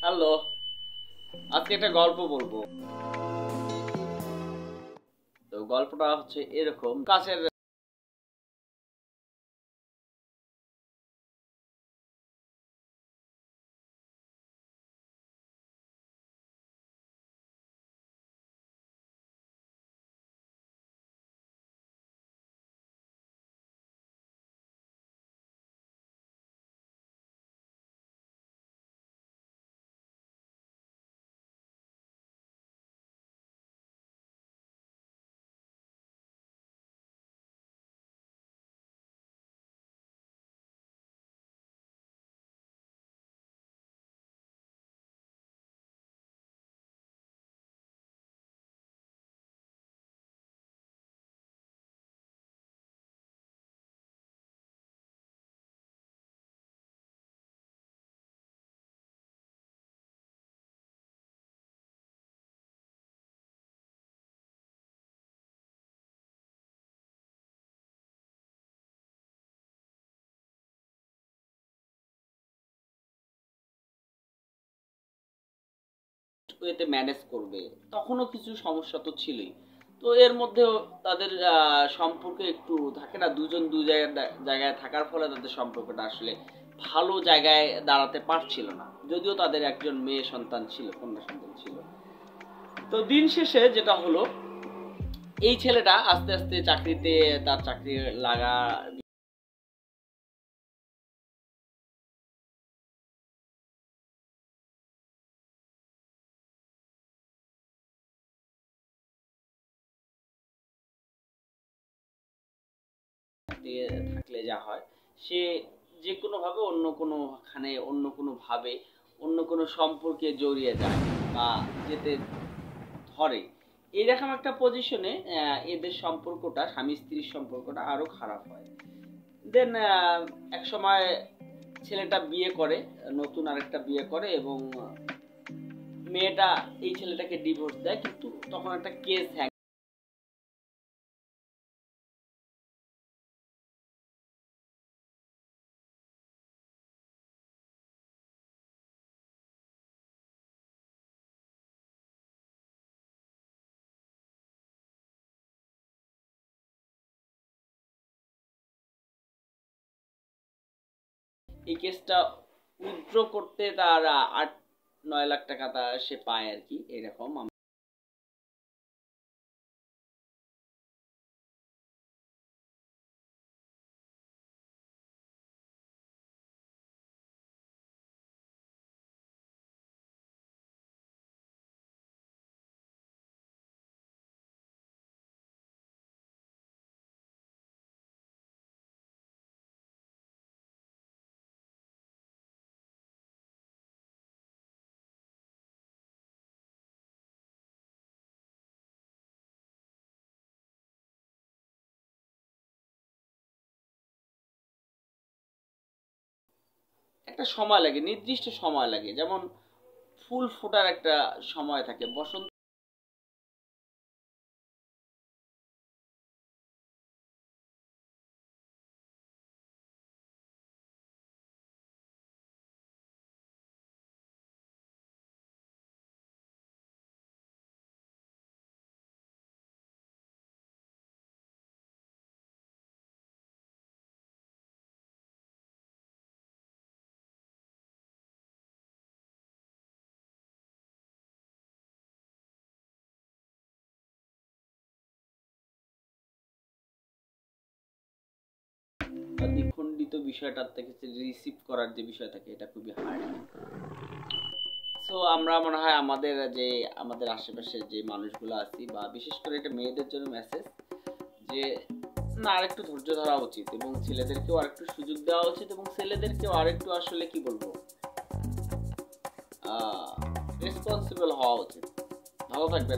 Hello, আজকে একটা গল্প বলবো। তো গল্পটা হচ্ছে এরকম, কাছের ওয়েতে ম্যানেজ করবে, তখনও কিছু সমস্যা তো ছিলই। তো এর মধ্যেও তাদের সম্পর্কে একটু থাকে না, দুজন দুই জায়গায় থাকার ফলে তাদের সম্পর্কটা আসলে ভালো জায়গায় দাঁড়াতে পারছিল না, যদিও তাদের একজন মেয়ে সন্তান ছিল, কন্যা সন্তান ছিল। তো দিন শেষে যেটা হলো, এই ছেলেটা আস্তে আস্তে চাকরিতে, তার চাকরি লাগা থাকলে যা হয়, সে যে কোনো ভাবে অন্য কোনোখানে, অন্য কোনো সম্পর্কে জড়িয়ে যায় বা যেতে ধরে। এইরকম একটা পজিশনে এদের সম্পর্কটা, স্বামী স্ত্রীর সম্পর্কটা আরো খারাপ হয়। দেন এক সময় ছেলেটা বিয়ে করে, নতুন আরেকটা বিয়ে করে, এবং মেয়েটা এই ছেলেটাকে ডিভোর্স দেয়, কিন্তু তখন একটা কেস এই কেসটা উইথড্র করতে তার 8-9 লাখ টাকা সে পায় আর কি, এরকম। একটা সময় লাগে, নির্দিষ্ট সময় লাগে, যেমন ফুল ফোটার একটা সময় থাকে, বসন্ত। দ্বিখণ্ডিত বিষয়টার থেকে রিসিভ করার যে বিষয় থাকে, এটা খুবই হার্ড। সো আমরা মনে হয় আমাদের আশেপাশে যে মানুষগুলো আছি, বা বিশেষ করে এটা মেয়েদের জন্য মেসেজ, যে না, আরেকটু ধৈর্য ধরা উচিত, এবং ছেলেদেরকেও আরেকটু সুযোগ দেওয়া উচিত, এবং ছেলেদেরকেও আরেকটু আসলে কি বলবো, রেসপন্সিবল হওয়া উচিত। ভালো থাকবেন।